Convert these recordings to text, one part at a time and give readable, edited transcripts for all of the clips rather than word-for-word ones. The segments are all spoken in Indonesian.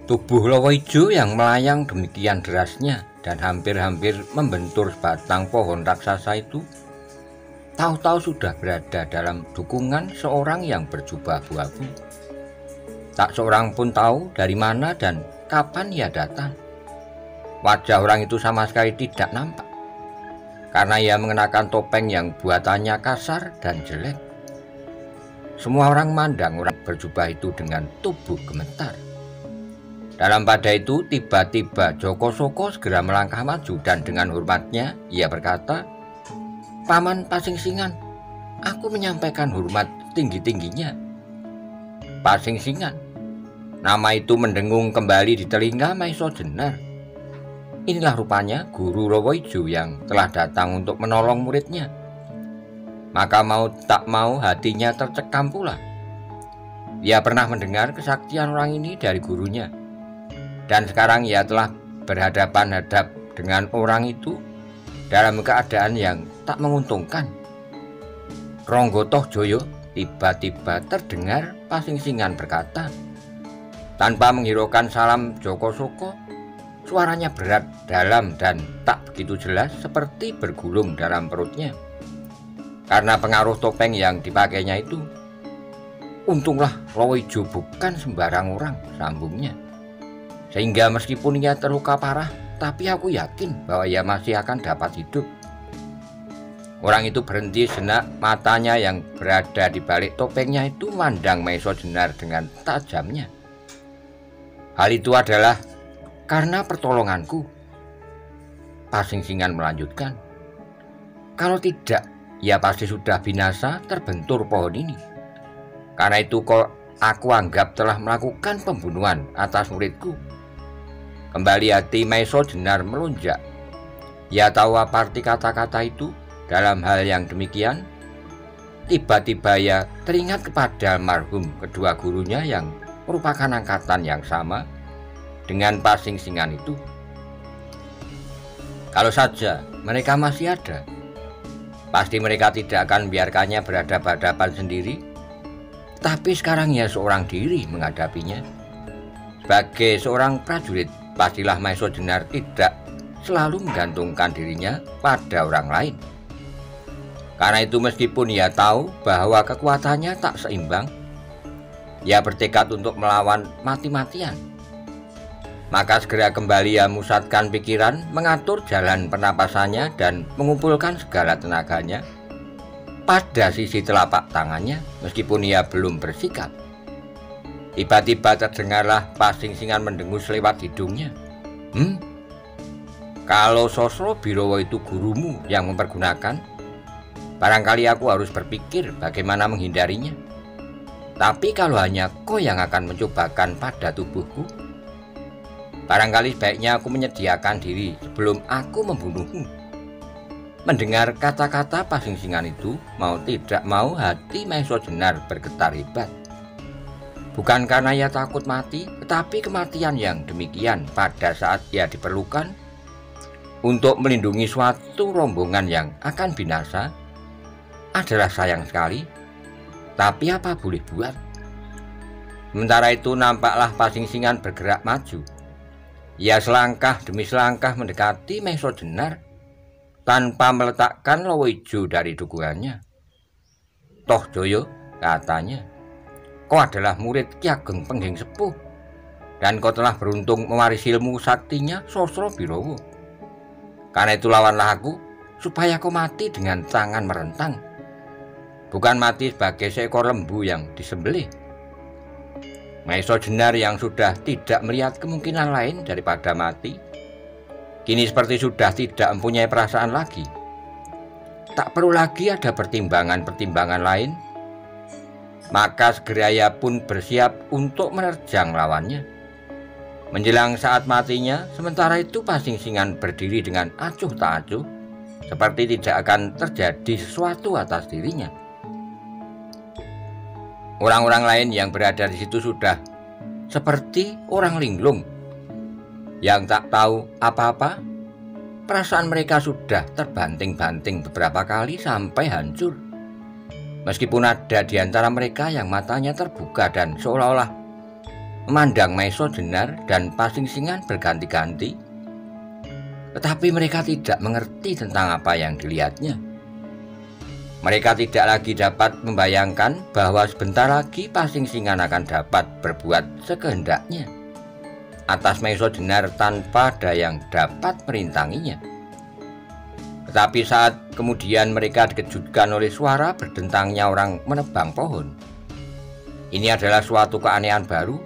Tubuh Lowo Ijo yang melayang demikian derasnya dan hampir-hampir membentur batang pohon raksasa itu, tahu-tahu sudah berada dalam dukungan seorang yang berjubah abu-abu. Tak seorang pun tahu dari mana dan kapan ia datang. Wajah orang itu sama sekali tidak nampak, karena ia mengenakan topeng yang buatannya kasar dan jelek. Semua orang memandang orang berjubah itu dengan tubuh gemetar. Dalam pada itu tiba-tiba Joko Soko segera melangkah maju dan dengan hormatnya ia berkata, "Paman Pasingsingan, aku menyampaikan hormat tinggi-tingginya." Pasingsingan, nama itu mendengung kembali di telinga Maiso Jenar. Inilah rupanya guru Lowo Ijo yang telah datang untuk menolong muridnya. Maka mau tak mau hatinya tercekam pula. Ia pernah mendengar kesaktian orang ini dari gurunya. Dan sekarang ia telah berhadapan-hadap dengan orang itu dalam keadaan yang tak menguntungkan. Ronggotoh Joyo tiba-tiba terdengar Pasingsingan berkata, tanpa menghiraukan salam Joko Soko, suaranya berat, dalam dan tak begitu jelas seperti bergulung dalam perutnya. Karena pengaruh topeng yang dipakainya itu. Untunglah Lowo Ijo bukan sembarang orang, sambungnya. Sehingga meskipun ia terluka parah, tapi aku yakin bahwa ia masih akan dapat hidup. Orang itu berhenti sejenak, matanya yang berada di balik topengnya itu memandang Maiso Jenar dengan tajamnya. Hal itu adalah karena pertolonganku. Pasingsingan melanjutkan, kalau tidak, ia pasti sudah binasa terbentur pohon ini. Karena itu kok aku anggap telah melakukan pembunuhan atas muridku. Kembali hati Maiso Jenar melonjak. Ia tahu apa arti kata-kata itu. Dalam hal yang demikian, tiba-tiba ia teringat kepada almarhum kedua gurunya yang merupakan angkatan yang sama dengan Pasingsingan itu. Kalau saja mereka masih ada, pasti mereka tidak akan membiarkannya berhadapan-hadapan sendiri. Tapi sekarang ia seorang diri menghadapinya. Sebagai seorang prajurit, pastilah Maiso Jenar tidak selalu menggantungkan dirinya pada orang lain. Karena itu meskipun ia tahu bahwa kekuatannya tak seimbang, ia bertekad untuk melawan mati-matian. Maka segera kembali ia musatkan pikiran, mengatur jalan pernapasannya dan mengumpulkan segala tenaganya pada sisi telapak tangannya meskipun ia belum bersikap. Tiba-tiba terdengarlah Pasingsingan mendengus lewat hidungnya. Kalau Sosro Birowo itu gurumu yang mempergunakan, barangkali aku harus berpikir bagaimana menghindarinya. Tapi kalau hanya kau yang akan mencobakan pada tubuhku, barangkali sebaiknya aku menyediakan diri sebelum aku membunuhmu. Mendengar kata-kata Pasingsingan itu, mau tidak mau hati Maiso Jenar bergetar hebat. Bukan karena ia takut mati, tetapi kematian yang demikian pada saat ia diperlukan untuk melindungi suatu rombongan yang akan binasa adalah sayang sekali. Tapi apa boleh buat? Sementara itu nampaklah Pasingsingan bergerak maju. Ia selangkah demi selangkah mendekati Maiso Jenar tanpa meletakkan Lowo Ijo dari dukungannya. "Toh Joyo," katanya, "kau adalah murid Ki Ageng Pengging Sepuh, dan kau telah beruntung mewarisi ilmu saktinya Sosro Birowo. Karena itu lawanlah aku, supaya kau mati dengan tangan merentang, bukan mati sebagai seekor lembu yang disembelih." Maiso Jenar yang sudah tidak melihat kemungkinan lain daripada mati, kini seperti sudah tidak mempunyai perasaan lagi. Tak perlu lagi ada pertimbangan-pertimbangan lain. Maka segera ia pun bersiap untuk menerjang lawannya. Menjelang saat matinya, sementara itu Pasingsingan berdiri dengan acuh tak acuh, seperti tidak akan terjadi sesuatu atas dirinya. Orang-orang lain yang berada di situ sudah seperti orang linglung yang tak tahu apa-apa. Perasaan mereka sudah terbanting-banting beberapa kali sampai hancur. Meskipun ada di antara mereka yang matanya terbuka dan seolah-olah memandang Maesa Jenar dan Pasingsingan berganti-ganti, tetapi mereka tidak mengerti tentang apa yang dilihatnya. Mereka tidak lagi dapat membayangkan bahwa sebentar lagi Pasingsingan akan dapat berbuat sekehendaknya atas Maesa Jenar tanpa ada yang dapat merintanginya. Tetapi saat kemudian mereka dikejutkan oleh suara berdentangnya orang menebang pohon. Ini adalah suatu keanehan baru.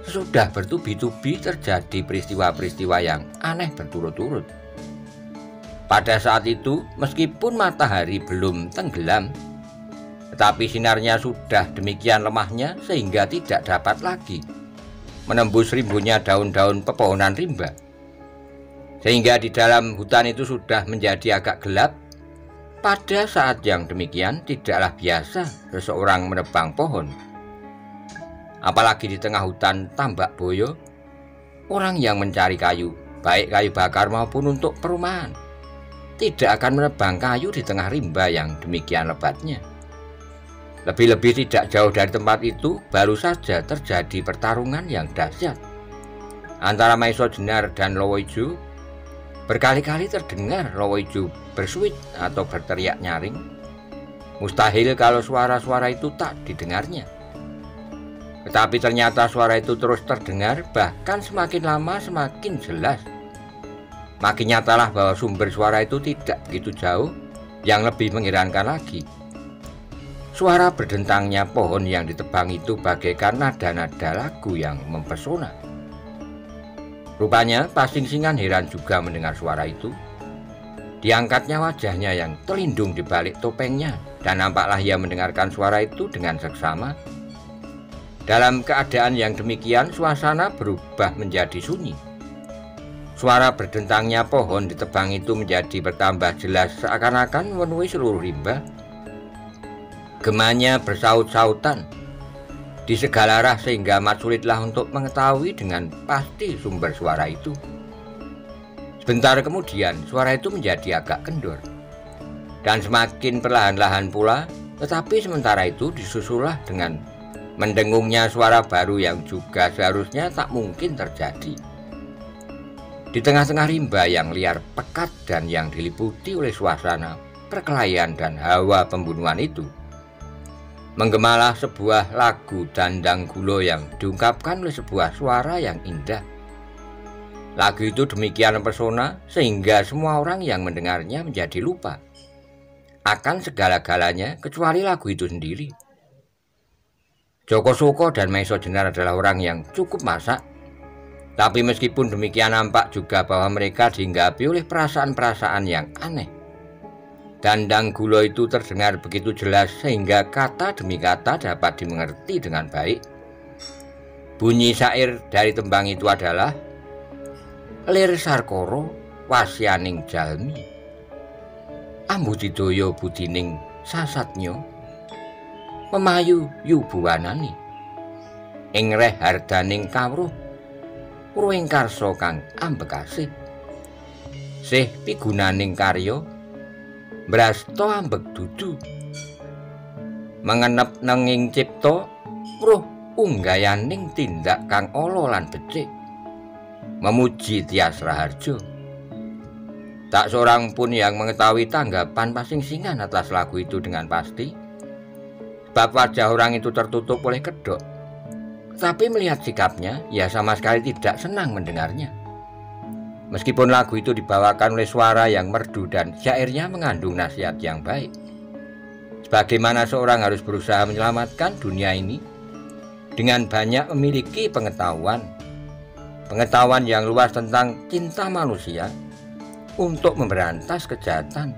Sesudah bertubi-tubi terjadi peristiwa-peristiwa yang aneh berturut-turut. Pada saat itu, meskipun matahari belum tenggelam, tetapi sinarnya sudah demikian lemahnya sehingga tidak dapat lagi menembus rimbunnya daun-daun pepohonan rimba. Sehingga di dalam hutan itu sudah menjadi agak gelap. Pada saat yang demikian tidaklah biasa seseorang menebang pohon. Apalagi di tengah hutan tambak boyo, orang yang mencari kayu, baik kayu bakar maupun untuk perumahan, tidak akan menebang kayu di tengah rimba yang demikian lebatnya. Lebih-lebih tidak jauh dari tempat itu, baru saja terjadi pertarungan yang dahsyat antara Maesa Jenar dan Lowoijo. Berkali-kali terdengar Lowoijo bersuit atau berteriak nyaring. Mustahil kalau suara-suara itu tak didengarnya. Tetapi ternyata suara itu terus terdengar, bahkan semakin lama semakin jelas. Makin nyatalah bahwa sumber suara itu tidak begitu jauh. Yang lebih mengherankan lagi, suara berdentangnya pohon yang ditebang itu bagaikan nada-nada lagu yang mempesona. Rupanya Pasingsingan heran juga mendengar suara itu. Diangkatnya wajahnya yang terlindung di balik topengnya, dan nampaklah ia mendengarkan suara itu dengan seksama. Dalam keadaan yang demikian, suasana berubah menjadi sunyi. Suara berdentangnya pohon ditebang itu menjadi bertambah jelas, seakan-akan memenuhi seluruh rimba. Gemanya bersaut-sautan di segala arah sehingga amat sulitlah untuk mengetahui dengan pasti sumber suara itu. Sebentar kemudian suara itu menjadi agak kendor dan semakin perlahan-lahan pula, tetapi sementara itu disusullah dengan mendengungnya suara baru yang juga seharusnya tak mungkin terjadi. Di tengah-tengah rimba yang liar pekat dan yang diliputi oleh suasana perkelahian dan hawa pembunuhan itu, menggemalah sebuah lagu dandang gulo yang diungkapkan oleh sebuah suara yang indah. Lagu itu demikian mempesona sehingga semua orang yang mendengarnya menjadi lupa akan segala-galanya kecuali lagu itu sendiri. Joko Soko dan Maesa Jenar adalah orang yang cukup masak, tapi meskipun demikian nampak juga bahwa mereka dihinggapi oleh perasaan-perasaan yang aneh. Dandang gulo itu terdengar begitu jelas sehingga kata demi kata dapat dimengerti dengan baik. Bunyi syair dari tembang itu adalah Lir Sarkoro wasyaning jalmi, Ambudidaya budining sasatnya, memayu yubuwanani, ing reh hardaning kawruh, ruwing karsa kang ambekasih, sih pigunaning karya, brasta ambek dudu, mengenep nenging cipta, ruh unggayaning tindak kang ala lan becik, memuji Tias Raharjo. Tak seorang pun yang mengetahui tanggapan Pasingsingan atas lagu itu dengan pasti. Sebab wajah orang itu tertutup oleh kedok. Tapi melihat sikapnya, ia sama sekali tidak senang mendengarnya. Meskipun lagu itu dibawakan oleh suara yang merdu dan syairnya mengandung nasihat yang baik. Sebagaimana seorang harus berusaha menyelamatkan dunia ini dengan banyak memiliki pengetahuan yang luas tentang cinta manusia untuk memberantas kejahatan,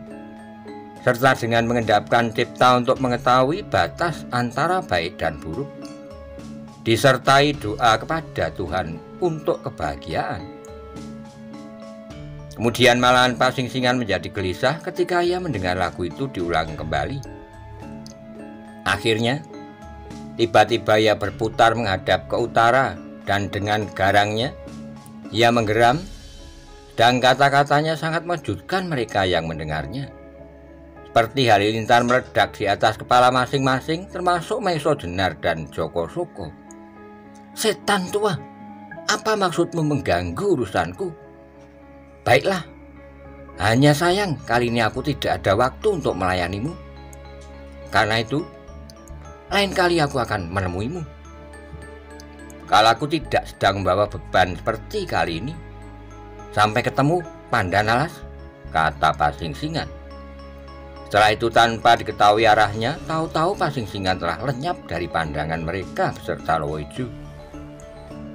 serta dengan mengendapkan cipta untuk mengetahui batas antara baik dan buruk, disertai doa kepada Tuhan untuk kebahagiaan. Kemudian malahan Pasingsingan menjadi gelisah ketika ia mendengar lagu itu diulang kembali. Akhirnya, tiba-tiba ia berputar menghadap ke utara dan dengan garangnya ia menggeram, dan kata-katanya sangat mengejutkan mereka yang mendengarnya. Seperti halilintar meledak di atas kepala masing-masing, termasuk Maesa Jenar dan Joko Soko. Setan tua, apa maksudmu mengganggu urusanku? Baiklah, hanya sayang kali ini aku tidak ada waktu untuk melayanimu. Karena itu, lain kali aku akan menemuimu. Kalau aku tidak sedang membawa beban seperti kali ini. Sampai ketemu, Pandanalas, kata Pasingsingan. Setelah itu tanpa diketahui arahnya, tahu-tahu Pasingsingan telah lenyap dari pandangan mereka beserta Lowoijo.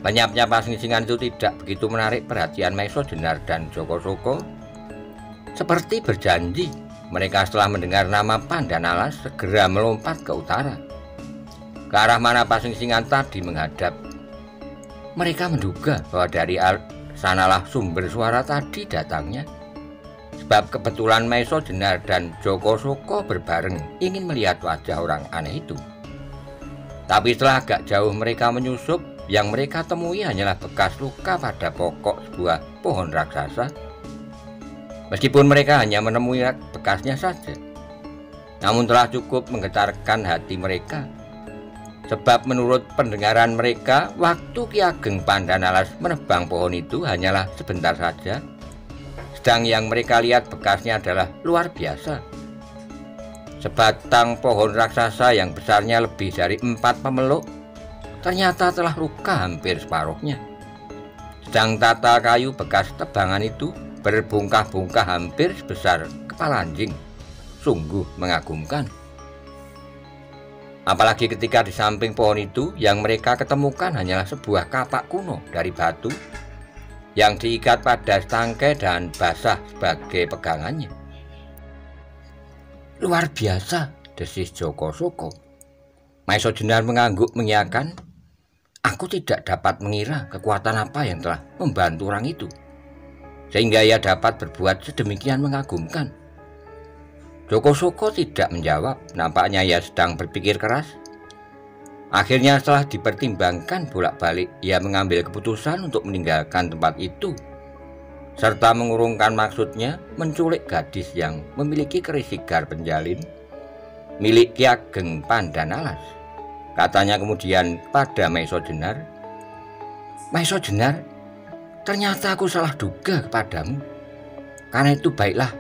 Lenyapnya Pasingsingan itu tidak begitu menarik perhatian Maisojenar dan Jokosoko. Seperti berjanji, mereka setelah mendengar nama Pandanalas segera melompat ke utara, ke arah mana Pasingsingan tadi menghadap. Mereka menduga bahwa dari sanalah sumber suara tadi datangnya. Sebab kebetulan Maisojenar dan Jokosoko berbareng ingin melihat wajah orang aneh itu. Tapi setelah agak jauh mereka menyusup, yang mereka temui hanyalah bekas luka pada pokok sebuah pohon raksasa. Meskipun mereka hanya menemui bekasnya saja, namun telah cukup menggetarkan hati mereka. Sebab menurut pendengaran mereka, waktu Ki Ageng Pandanalas menebang pohon itu hanyalah sebentar saja. Sedang yang mereka lihat bekasnya adalah luar biasa. Sebatang pohon raksasa yang besarnya lebih dari 4 pemeluk ternyata telah luka hampir separuhnya. Sedang tata kayu bekas tebangan itu berbungkah-bungkah hampir sebesar kepala anjing. Sungguh mengagumkan. Apalagi ketika di samping pohon itu yang mereka ketemukan hanyalah sebuah kapak kuno dari batu yang diikat pada tangkai dan basah sebagai pegangannya. Luar biasa, desis Jokosoko. Maisojenar mengangguk mengiyakan. Aku tidak dapat mengira kekuatan apa yang telah membantu orang itu, sehingga ia dapat berbuat sedemikian mengagumkan. Jokosoko tidak menjawab, nampaknya ia sedang berpikir keras. Akhirnya setelah dipertimbangkan bolak-balik, ia mengambil keputusan untuk meninggalkan tempat itu, serta mengurungkan maksudnya menculik gadis yang memiliki keris sigar penjalin milik Ki Ageng Pandanalas. Katanya kemudian pada Maisojenar, Maisojenar, ternyata aku salah duga kepadamu. Karena itu baiklah,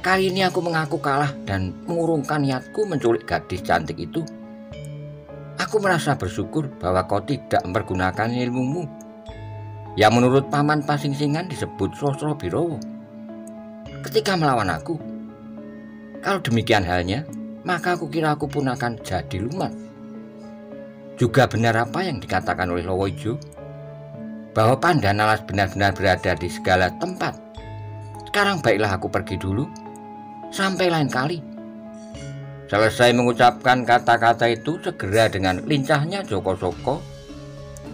kali ini aku mengaku kalah dan mengurungkan niatku menculik gadis cantik itu. Aku merasa bersyukur bahwa kau tidak mempergunakan ilmumu yang menurut Paman Pasingsingan disebut Sosro Birowo ketika melawan aku. Kalau demikian halnya, maka aku kira aku pun akan jadi lumat. Juga benar apa yang dikatakan oleh Lowoijo, bahwa Pandanalas benar-benar berada di segala tempat. Sekarang baiklah aku pergi dulu, sampai lain kali. Selesai mengucapkan kata-kata itu, segera dengan lincahnya Jokosoko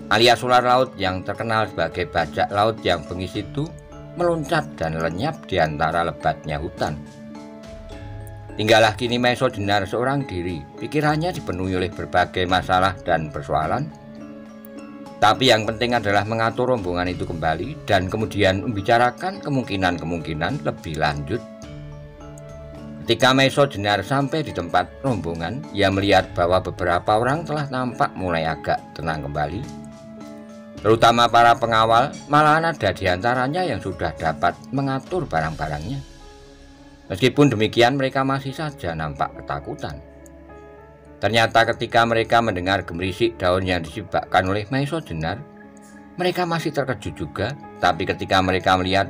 alias ular laut yang terkenal sebagai bajak laut yang bengis itu meloncat dan lenyap di antara lebatnya hutan. Tinggallah kini Maisojenar seorang diri. Pikirannya dipenuhi oleh berbagai masalah dan persoalan. Tapi yang penting adalah mengatur rombongan itu kembali dan kemudian membicarakan kemungkinan-kemungkinan lebih lanjut. Ketika Maisojenar sampai di tempat rombongan, ia melihat bahwa beberapa orang telah nampak mulai agak tenang kembali. Terutama para pengawal, malahan ada di antaranya yang sudah dapat mengatur barang-barangnya. Meskipun demikian, mereka masih saja nampak ketakutan. Ternyata ketika mereka mendengar gemerisik daun yang disibakkan oleh Maisojenar, mereka masih terkejut juga. Tapi ketika mereka melihat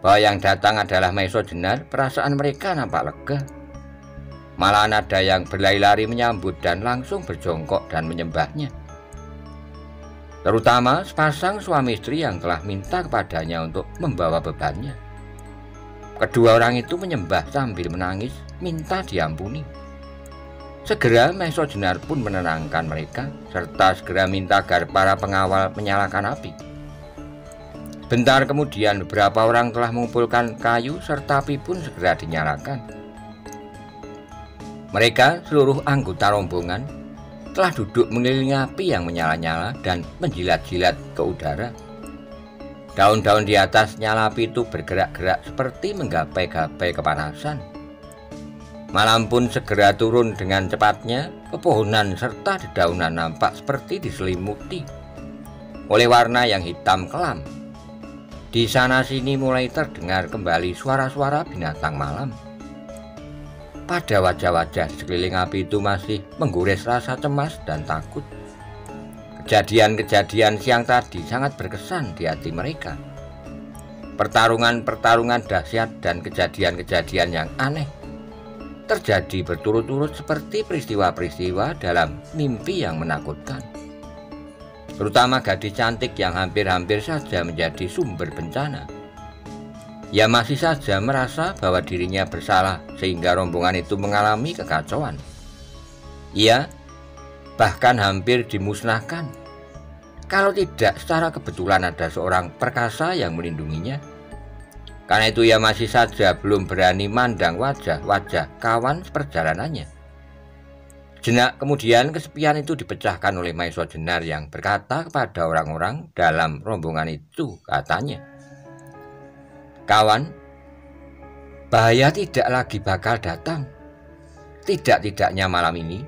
bahwa yang datang adalah Maisojenar, perasaan mereka nampak lega. Malahan ada yang berlari-lari menyambut dan langsung berjongkok dan menyembahnya. Terutama sepasang suami istri yang telah minta kepadanya untuk membawa bebannya. Kedua orang itu menyembah sambil menangis, minta diampuni. Segera Maisojenar pun menenangkan mereka, serta segera minta agar para pengawal menyalakan api. Bentar kemudian beberapa orang telah mengumpulkan kayu serta api pun segera dinyalakan. Mereka, seluruh anggota rombongan, telah duduk mengelilingi api yang menyala-nyala dan menjilat-jilat ke udara. Daun-daun di atas nyala api itu bergerak-gerak seperti menggapai-gapai kepanasan. Malam pun segera turun dengan cepatnya. Pepohonan serta dedaunan nampak seperti diselimuti oleh warna yang hitam kelam. Di sana sini mulai terdengar kembali suara-suara binatang malam. Pada wajah-wajah sekeliling api itu masih menggores rasa cemas dan takut. Kejadian-kejadian siang tadi sangat berkesan di hati mereka. Pertarungan-pertarungan dahsyat dan kejadian-kejadian yang aneh terjadi berturut-turut seperti peristiwa-peristiwa dalam mimpi yang menakutkan. Terutama gadis cantik yang hampir-hampir saja menjadi sumber bencana. Ia masih saja merasa bahwa dirinya bersalah sehingga rombongan itu mengalami kekacauan. Ia bahkan hampir dimusnahkan kalau tidak secara kebetulan ada seorang perkasa yang melindunginya. Karena itu ia masih saja belum berani mandang wajah-wajah kawan seperjalanannya. Sejenak kemudian kesepian itu dipecahkan oleh Maesha Jenar yang berkata kepada orang-orang dalam rombongan itu, katanya, "Kawan, bahaya tidak lagi bakal datang. Tidak-tidaknya malam ini.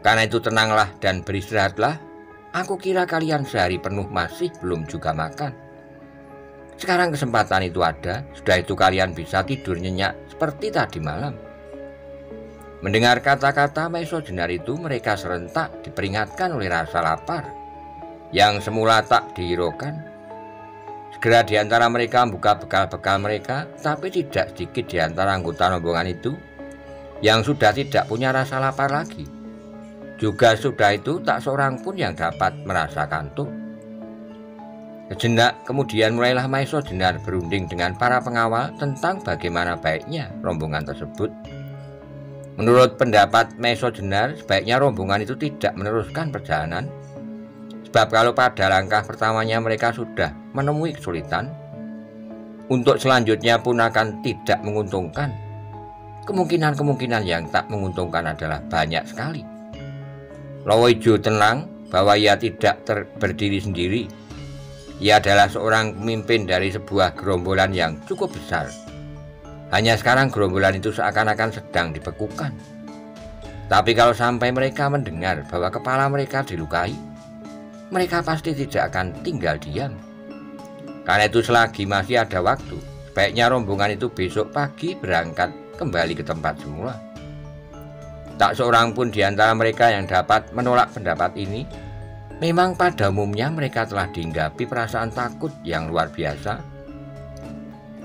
Karena itu tenanglah dan beristirahatlah. Aku kira kalian sehari penuh masih belum juga makan. Sekarang kesempatan itu ada, sudah itu kalian bisa tidur nyenyak seperti tadi malam." Mendengar kata-kata Maesha Jenar itu, mereka serentak diperingatkan oleh rasa lapar yang semula tak dihiraukan. Segera di antara mereka membuka bekal-bekal mereka, tapi tidak sedikit di antara anggota rombongan itu yang sudah tidak punya rasa lapar lagi. Juga sudah itu tak seorang pun yang dapat merasa kantuk. Sejenak kemudian mulailah Maesha Jenar berunding dengan para pengawal tentang bagaimana baiknya rombongan tersebut. Menurut pendapat Maesha Jenar, sebaiknya rombongan itu tidak meneruskan perjalanan. Sebab kalau pada langkah pertamanya mereka sudah menemui kesulitan, untuk selanjutnya pun akan tidak menguntungkan. Kemungkinan-kemungkinan yang tak menguntungkan adalah banyak sekali. Lowoijo tenang bahwa ia tidak berdiri sendiri. Ia adalah seorang pemimpin dari sebuah gerombolan yang cukup besar. Hanya sekarang gerombolan itu seakan-akan sedang dibekukan. Tapi kalau sampai mereka mendengar bahwa kepala mereka dilukai, mereka pasti tidak akan tinggal diam. Karena itu selagi masih ada waktu, sebaiknya rombongan itu besok pagi berangkat kembali ke tempat semula. Tak seorang pun di antara mereka yang dapat menolak pendapat ini. Memang pada umumnya mereka telah dihinggapi perasaan takut yang luar biasa.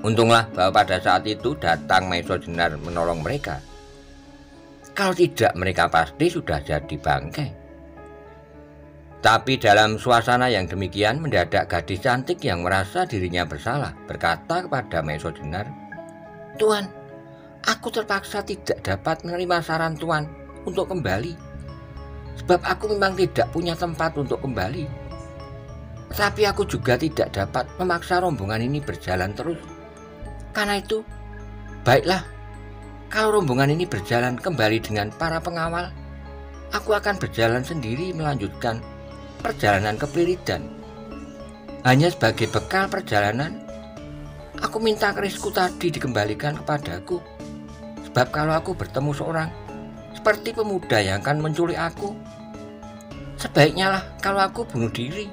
Untunglah bahwa pada saat itu datang Maesha Jenar menolong mereka. Kalau tidak, mereka pasti sudah jadi bangkai. Tapi dalam suasana yang demikian, mendadak gadis cantik yang merasa dirinya bersalah berkata kepada Maesha Jenar, "Tuan, aku terpaksa tidak dapat menerima saran Tuan untuk kembali. Sebab aku memang tidak punya tempat untuk kembali. Tapi aku juga tidak dapat memaksa rombongan ini berjalan terus. Karena itu, baiklah, kalau rombongan ini berjalan kembali dengan para pengawal, aku akan berjalan sendiri melanjutkan perjalanan ke Pliridan. Hanya sebagai bekal perjalanan, aku minta kerisku tadi dikembalikan kepadaku. Sebab kalau aku bertemu seorang seperti pemuda yang akan menculik aku, sebaiknya lah kalau aku bunuh diri